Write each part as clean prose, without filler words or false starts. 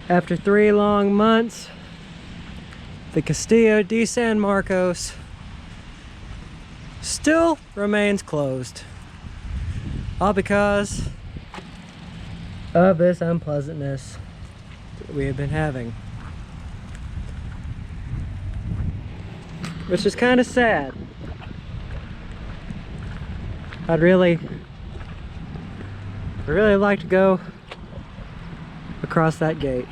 After 3 long months, the Castillo de San Marcos still remains closed. All because of this unpleasantness that we have been having. Which is kind of sad. I'd really like to go across that gate.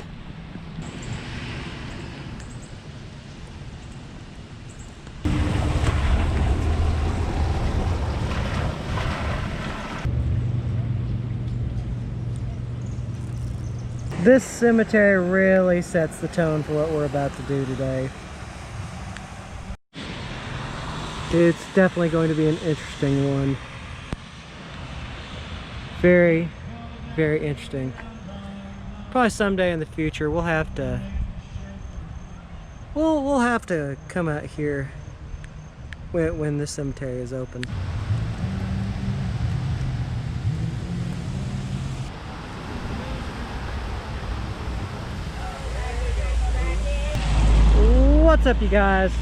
This cemetery really sets the tone for what we're about to do today. It's definitely going to be an interesting one. Very, very interesting. Probably someday in the future we'll have to come out here when the cemetery is open. What's up, you guys?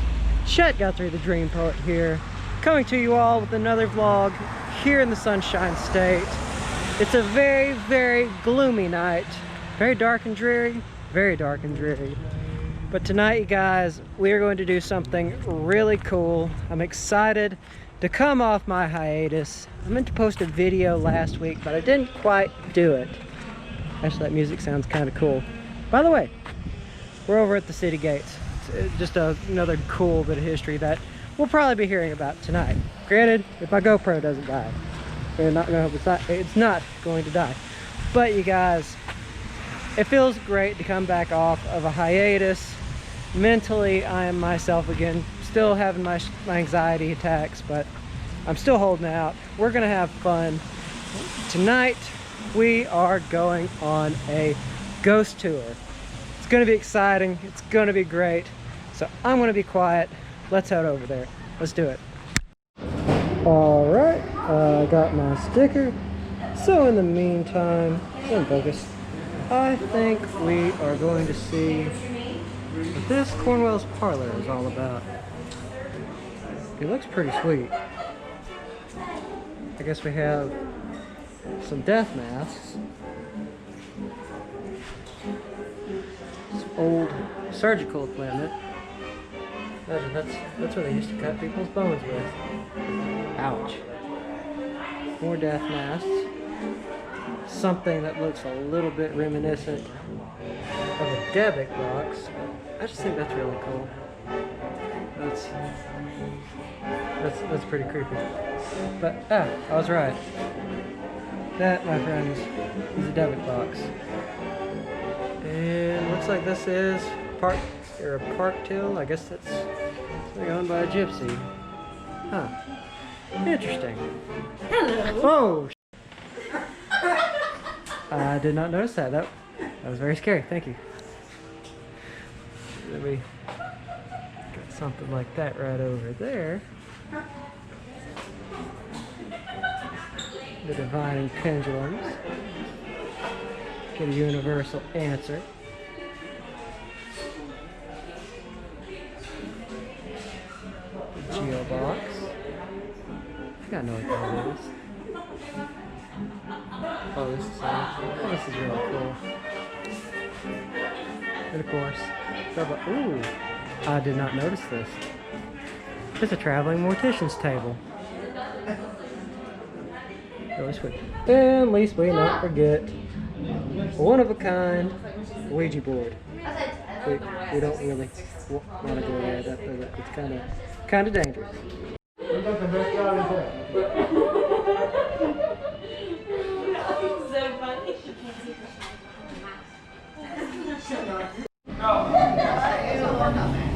Chet Guthrie, the Dream Poet here, coming to you all with another vlog here in the Sunshine State. It's a very, very gloomy night. Very dark and dreary. Very dark and dreary. But tonight, you guys, we are going to do something really cool. I'm excited to come off my hiatus. I meant to post a video last week, but I didn't quite do it. Actually, that music sounds kind of cool. By the way, we're over at the city gates. It's just another cool bit of history that we'll probably be hearing about tonight. Granted, if my GoPro doesn't die. It's not going to die. But you guys, it feels great to come back off of a hiatus. Mentally, I am myself again. Still having my anxiety attacks, but I'm still holding out. We're gonna have fun. Tonight, we are going on a ghost tour. It's gonna be exciting. It's gonna be great. So I'm gonna be quiet. Let's head over there. Let's do it. All right, I got my sticker. So in the meantime, in focus, I think we are going to see what this Cornwell's Parlor is all about. It looks pretty sweet. I guess we have some death masks. Some old surgical equipment. Imagine that's what they used to cut people's bones with. Ouch. More death masks. Something that looks a little bit reminiscent of a debit box. I just think that's really cool. That's pretty creepy. But I was right. That, my friends, is a debit box. And looks like this is a park till. I guess that's owned by a gypsy. Huh. Interesting. Hello. Oh. I did not notice that. That was very scary. Thank you. Let me get something like that right over there. The divining pendulums. Get a universal answer. The Geo box. I gotta know what that is. Oh, this is really cool. And of course, ooh, I did not notice this. It's a traveling mortician's table. Really sweet. And least we not forget, one of a kind Ouija board. We don't really want to go there. It's kind of dangerous.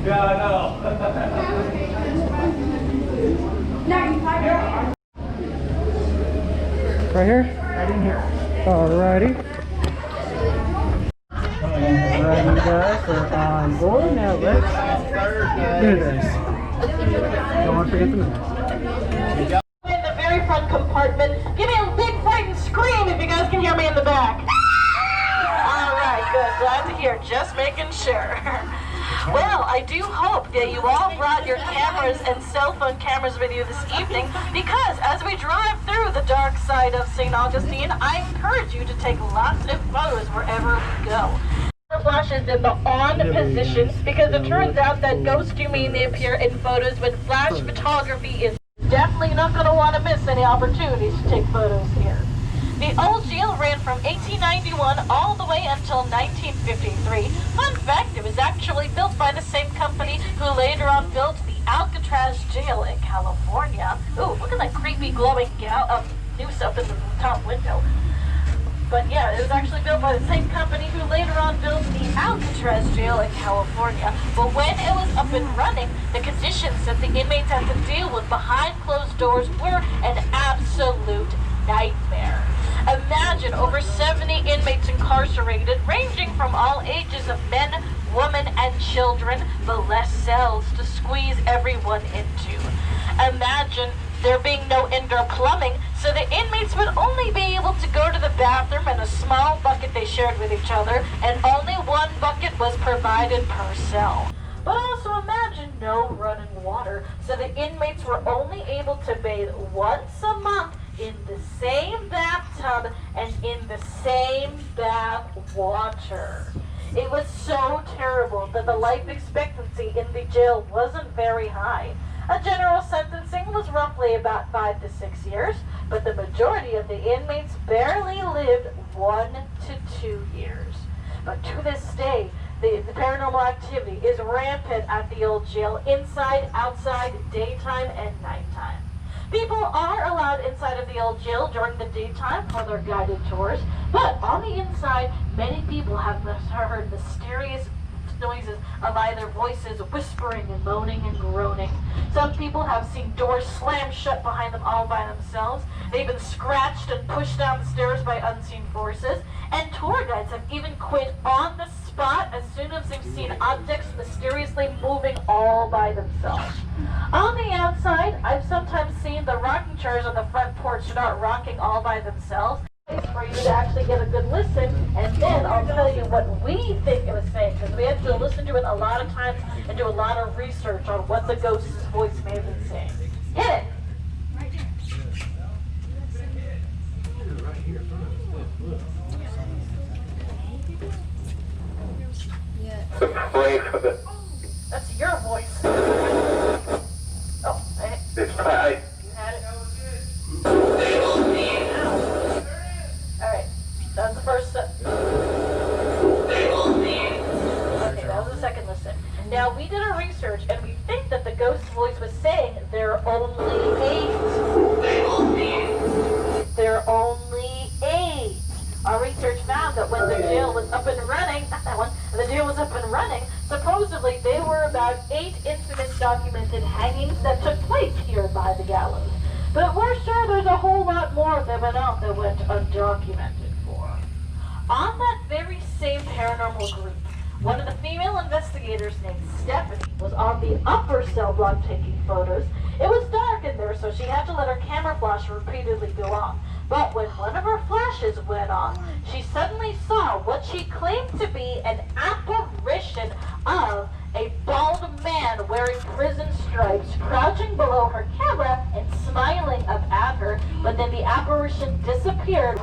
Yeah, I know. Right here? Right in here. Alrighty. Alright, you guys are on board. Now let's do this. Don't want to forget the mask. In the very front compartment, give me a big frightened scream if you guys can hear me in the back. Alright, good. Glad to hear. Just making sure. Well, I do hope that you all brought your cameras and cell phone cameras with you this evening, because as we drive through the dark side of St. Augustine, I encourage you to take lots of photos wherever we go. The flashes in the on positions, because it turns out that ghosts do mainly appear in photos when flash photography is definitely not going to want to miss any opportunities to take photos here. The old jail ran from 1891 all the way until 1953. Fun fact, it was actually built by the same company who later on built the Alcatraz Jail in California. Ooh, look at that creepy glowing noose up in the top window. But yeah, it was actually built by the same company who later on built the Alcatraz Jail in California. But when it was up and running, the conditions that the inmates had to deal with behind closed doors were an absolute nightmare. Imagine over 70 inmates incarcerated, ranging from all ages of men, women, and children, but less cells to squeeze everyone into. Imagine there being no indoor plumbing, so the inmates would only be able to go to the bathroom in a small bucket they shared with each other, and only one bucket was provided per cell. But also imagine no running water, so the inmates were only able to bathe once a month in the same bathtub and in the same bath water. It was so terrible that the life expectancy in the jail wasn't very high. A general sentencing was roughly about 5 to 6 years, but the majority of the inmates barely lived 1 to 2 years. But to this day, the paranormal activity is rampant at the old jail, inside, outside, daytime, and nighttime. People are allowed inside of the old jail during the daytime for their guided tours, but on the inside, many people have heard mysterious noises of either voices whispering and moaning and groaning. Some people have seen doors slam shut behind them all by themselves. They've been scratched and pushed down the stairs by unseen forces, and tour guides have even quit on the spot as soon as they've seen objects mysteriously moving all by themselves. On the outside, I've sometimes seen the rocking chairs on the front porch start rocking all by themselves, for you to actually get a good listen, and then I'll tell you what we think it was saying, because we have to listen to it a lot of times and do a lot of research on what the ghost's voice may have been saying. Hit it! That's your voice. Oh, It's fine. you had it. Alright, that was the first step. Okay, that was the second listen. Now, we did our research, and we think that the ghost's voice was saying there are only 8. There are only 8. Our research found that when the jail was up and running, not that one, the jail was up and running, supposedly there were about 8 incidents documented hangings that took place here by the gallows. But we're sure there's a whole lot more that went out that went undocumented for. On that very same paranormal group, one of the female investigators named Stephanie was on the upper cell block taking photos. It was dark in there, so she had to let her camera flash repeatedly go off. But when one of her flashes went on, she suddenly saw what she claimed to be an apparition of a bald man wearing prison stripes, crouching below her camera and smiling up at her, but then the apparition disappeared.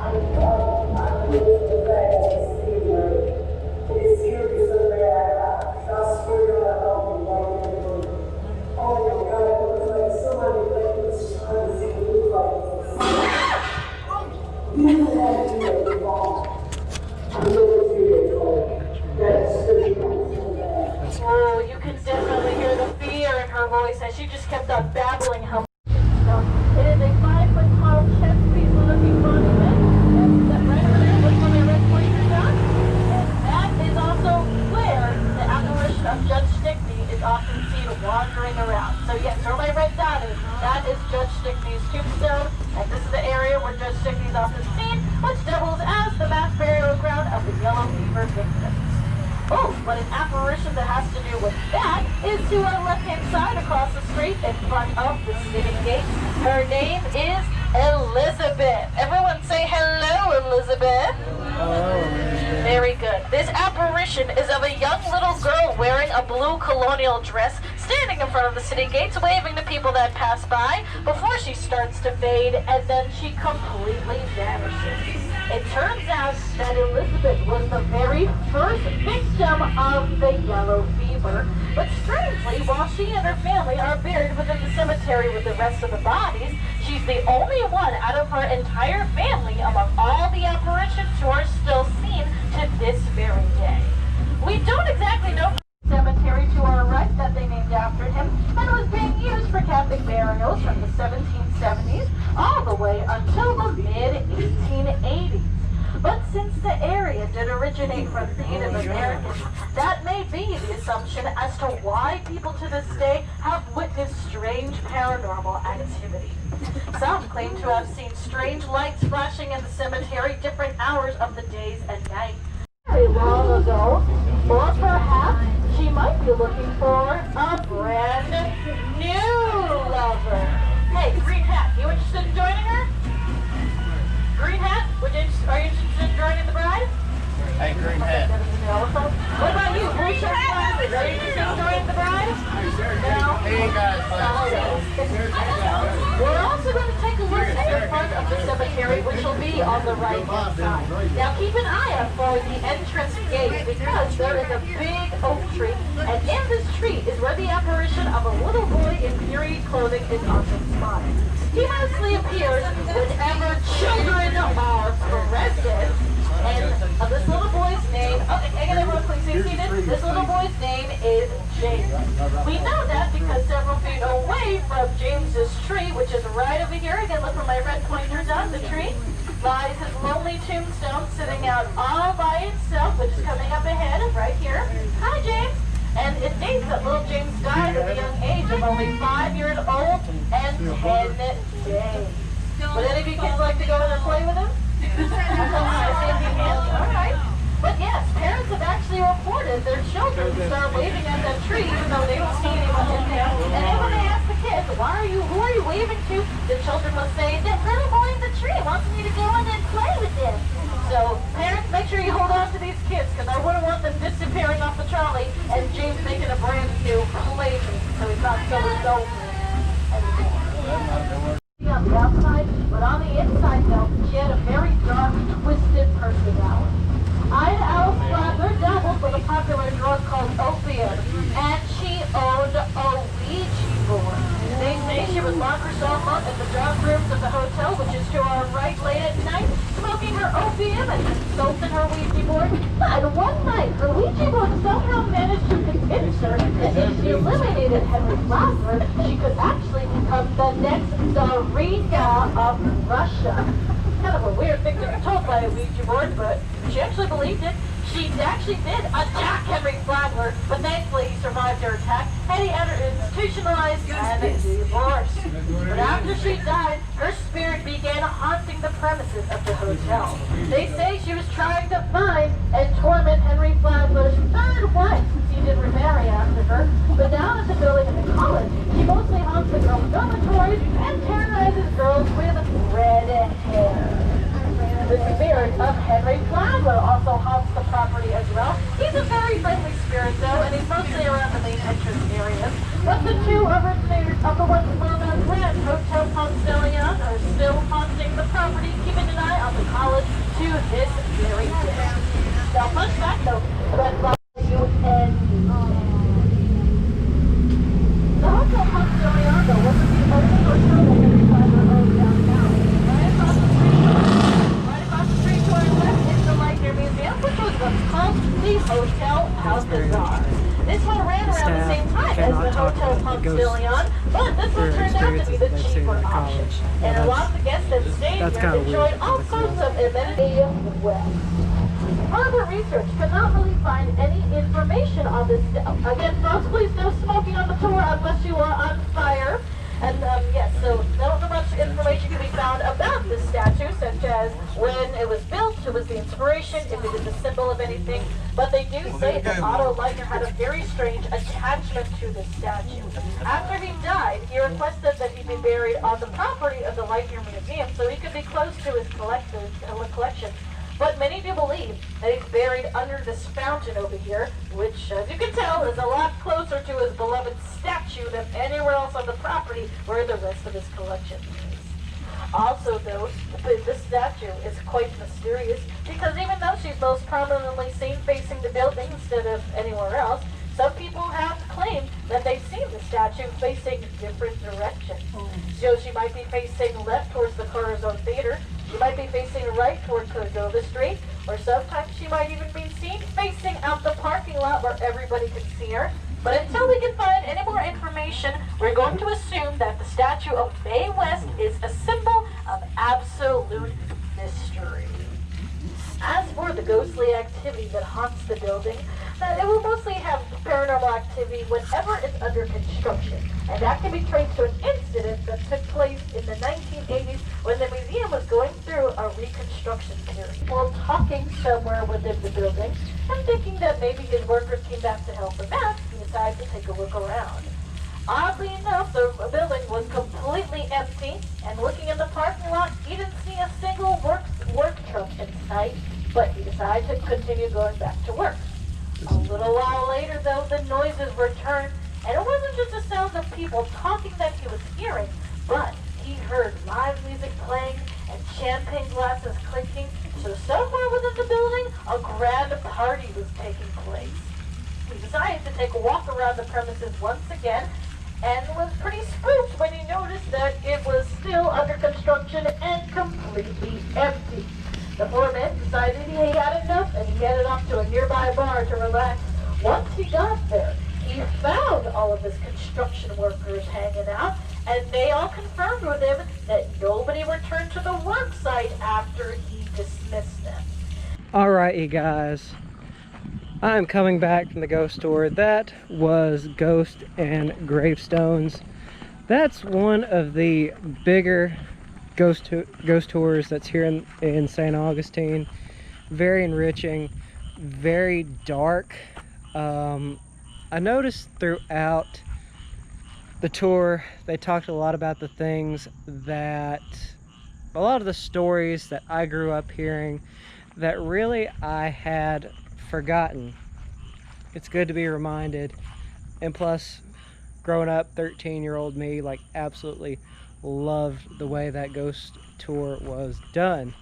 Oh, you can definitely hear the fear in her voice as she just kept on babbling how it is a 5-foot tall chest piece looking monument. And that right over there, look where my red pointer's on. And that is also where the apparition of Judge Stickney is often seen wandering around. So yes, where my red dot is, that is Judge Stickney's tombstone. And this is the area where Judge Stickney is often seen, which doubles as the mass burial ground of the yellow fever victims. Oh, but an apparition that has to do with that is to our left-hand side across the street in front of the city gate. Her name is Elizabeth. Everyone say hello, Elizabeth. Hello, Elizabeth. Very good. This apparition is of a young little girl wearing a blue colonial dress, standing in front of the city gates, waving to people that pass by, before she starts to fade, and then she completely vanishes. It turns out that Elizabeth was the very first victim of the yellow fever, but strangely, while she and her family are buried within the cemetery with the rest of the bodies, she's the only one out of her entire family among all the apparitions who are still seen to this very day. We don't exactly know the cemetery to our right that they named after him, and was being used for Catholic burials from the 1770s all the way until the mid-1880s. But since the area did originate from Native Americans, that may be the assumption as to why people to this day have witnessed strange paranormal activity. Some claim to have seen strange lights flashing in the cemetery different hours of the days and night. Very long ago, or perhaps she might be looking for a brand new lover. Hey, Green Hat, you interested in joining her? Green Hat, are you interested in joining the bride? Hey, Green Hat. What about you, Blue Shirt Flag? Are you interested in joining the bride? No? Hey, guys. We're also going to take a look at the front of the cemetery, which will be on the right-hand side. Now, keep an eye out for the entrance gate, because there is a big oak tree, and in this tree is where the apparition of a little boy in period clothing is often spotted. He mostly appears whenever children are present. And this little boy's name, hang on real quick, so you see this? This little boy's name is James. We know that because several feet away from James's tree, which is right over here, again look where my red pointer's on the tree, lies his lonely tombstone sitting out all by itself, which is coming up ahead, right here. Hi, James. And it dates that little James died at a young age of only 5 years old and 10 days. Would any of you kids like to go in and play with him? Alright. But yes, parents have actually reported their children start waving at that tree even though they don't see anyone in there. And then when they ask the kids, who are you waving to? The children will say, that little boy in the tree wants me to go in and play with him. So parents, make sure you hold on to these kids, because I wouldn't want them disappearing off the trolley and James making a brand new plaything so he's not so anymore. On the outside, but on the inside though, she had a very dark, twisted personality. Ida Alice Flagler dabbled with a popular drug called opium, and she owned a Ouija board. They say she would lock herself up in the dark rooms of the hotel, which is to our right late at night, smoking her opium and consulting her Ouija board. But one night, her Ouija board somehow managed to convince her that if she eliminated Henry Flagler, she could actually become the next Tsarina of Russia. Kind of a weird thing to be told by a Ouija board, but she actually believed it. She actually did attack Henry Flagler, but thankfully he survived her attack, and he entered institutionalized and divorced. But after she died, her spirit began haunting the premises of the hotel. They say she was trying to find and torment Henry Flagler's third wife, since he didn't remarry after her. But down at the building at the college, she mostly haunts the girls' dormitories and terrorizes girls with red hair. The spirit of Henry Flagler also haunts the property as well. He's a very friendly spirit though, and he's mostly around the main entrance areas. But the two originators of the once well-known brand Hotel Poncellion are still haunting the property, keeping an eye on the college to this very day. Now, fun fact though, Red The Hotel Poncellion though wasn't the only hotel that Henry Flagler owned downtown. Lightner Museum, which was what's called the Hotel Alcazar. This one ran around the same time as the Hotel Poncellion, but this one turned out to be the cheaper option. And a lot of the guests that stayed here enjoyed all sorts of amenities well. Further research could not really find any information on this. Again, folks, please no smoking on the tour unless you are on fire. And yes, so not much information can be found about this statue, such as when it was built, who was the inspiration, if it is a symbol of anything. But they do say that Otto Lightner had a very strange attachment to this statue. After he died, he requested that he be buried on the property of the Lightner Museum so he could be close to his collection. but many do believe that he's buried under this fountain over here, which, as you can tell, is a lot closer to his beloved statue than anywhere else on the property where the rest of his collection is. Also, though, this statue is quite mysterious because even though she's most prominently seen facing the building instead of anywhere else, some people have claimed that they've seen the statue facing different directions. So she might be facing left towards the Corazon Theater, she might be facing right toward Cordova Street, or sometimes she might even be seen facing out the parking lot where everybody can see her. But until we can find any more information, we're going to assume that the statue of Mae West is a symbol of absolute mystery. As for the ghostly activity that haunts the building, it will mostly have paranormal activity whenever it's under construction, and that can be traced to an incident that took place in the 1980s when the museum was going through a reconstruction period. While talking somewhere within the building and thinking that maybe his workers came back to help him out, he decided to take a look around. Oddly enough, the building was completely empty, and looking in the parking lot, he didn't see a single work truck in sight, but he decided to continue going back to work. A little while later, though, the noises returned, and it wasn't just the sounds of people talking that he was hearing, but he heard live music playing and champagne glasses clinking, so somewhere within the building, a grand party was taking place. He decided to take a walk around the premises once again, and was pretty spooked when he noticed that it was still under construction and completely empty. The foreman decided he had enough and he headed off to a nearby bar to relax. Once he got there, he found all of his construction workers hanging out, and they all confirmed with him that nobody returned to the work site after he dismissed them. Alright, you guys. I'm coming back from the ghost tour. That was Ghost and Gravestones. That's one of the bigger ghost tours that's here in St. Augustine. Very enriching, very dark. I noticed throughout the tour they talked a lot about the things that a lot of the stories that I grew up hearing that really I had forgotten. It's good to be reminded, and plus growing up, 13-year-old me like absolutely loved the way that ghost tour was done.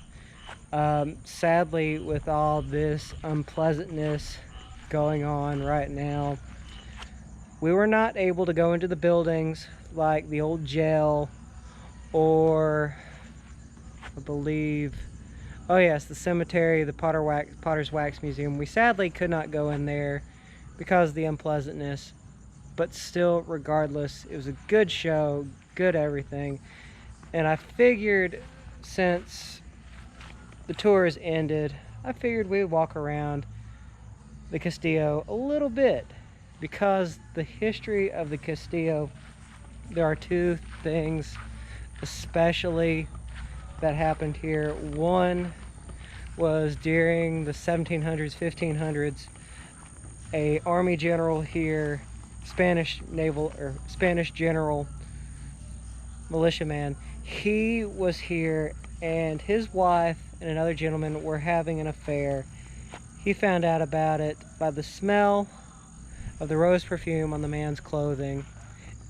Sadly, with all this unpleasantness going on right now, we were not able to go into the buildings like the old jail, or I believe, oh yes, the cemetery, the Potter's Wax Museum. We sadly could not go in there because of the unpleasantness, but still, regardless, it was a good show, good everything. And I figured, since the tour has ended, I figured we'd walk around the Castillo a little bit, because the history of the Castillo, there are two things especially that happened here. One was during the 1700s, 1500s, a army general here, Spanish general, militiaman, he was here, and his wife and another gentleman were having an affair. He found out about it by the smell of the rose perfume on the man's clothing,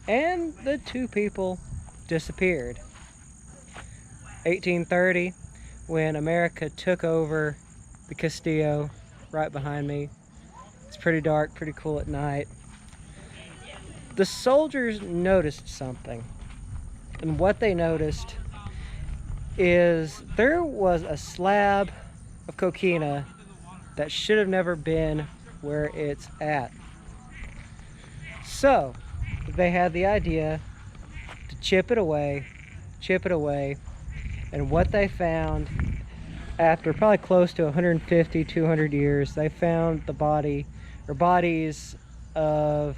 and the two people disappeared. 1830, when America took over the Castillo, right behind me. It's pretty dark, pretty cool at night. The soldiers noticed something, and what they noticed is there was a slab of coquina that should have never been where it's at. So they had the idea to chip it away, and what they found, after probably close to 150, 200 years, they found the bodies of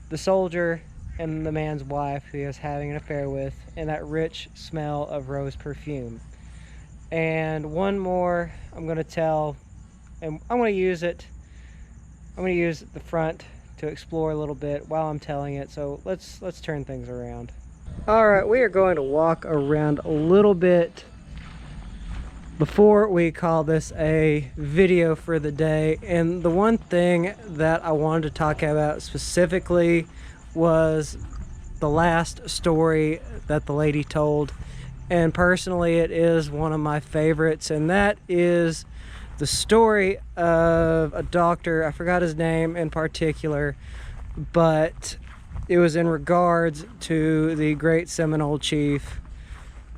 the soldier and the man's wife who he was having an affair with, and that rich smell of rose perfume. And one more I'm going to tell, and I'm going to use it. I'm going to use the front to explore a little bit while I'm telling it. So let's turn things around. All right, we are going to walk around a little bit before we call this a video for the day. And the one thing that I wanted to talk about specifically was the last story that the lady told. And personally, it is one of my favorites, and that is the story of a doctor. I forgot his name in particular, but it was in regards to the great Seminole chief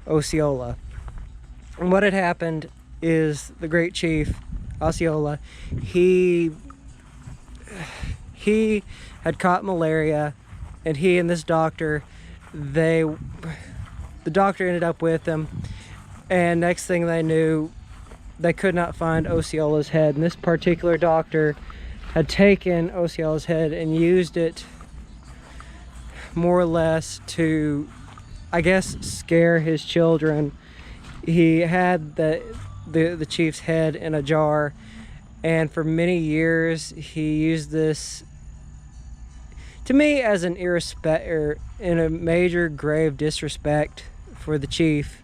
Osceola. And what had happened is the great chief Osceola, he had caught malaria, and he and this doctor, the doctor ended up with him, and next thing they knew, they could not find Osceola's head. And this particular doctor had taken Osceola's head and used it more or less to, I guess, scare his children. He had the chief's head in a jar, and for many years he used this, to me, as an in a major grave disrespect for the chief.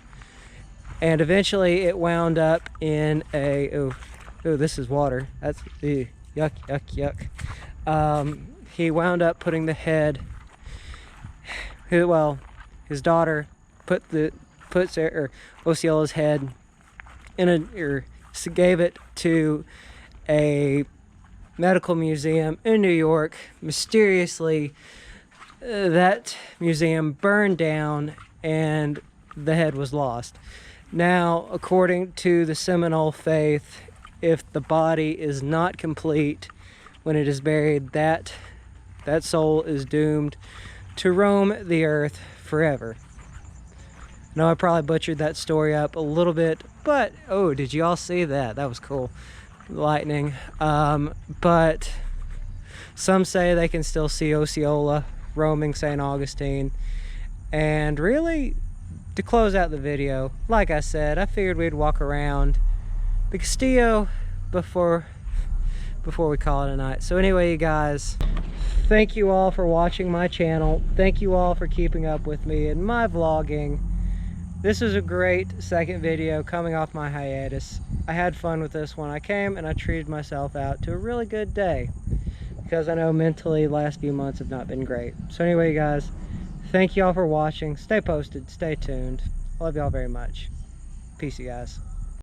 And eventually it wound up in a, oh, this is water, that's yuck, yuck, yuck. He wound up putting the head, well, his daughter puts Osceola's head in gave it to a medical museum in New York. Mysteriously, that museum burned down and the head was lost. Now, according to the Seminole faith, if the body is not complete when it is buried, that soul is doomed to roam the earth forever. Now, I probably butchered that story up a little bit, but oh, did you all see that? That was cool. Lightning. But some say they can still see Osceola roaming St. Augustine. And really, to close out the video, like I said, I figured we'd walk around the Castillo before we call it a night. So anyway, you guys, thank you all for watching my channel. Thank you all for keeping up with me and my vlogging. This is a great second video coming off my hiatus. I had fun with this one. I came and I treated myself out to a really good day, because I know mentally the last few months have not been great. So anyway, you guys, thank you all for watching. Stay posted, stay tuned. I love y'all very much. Peace, you guys.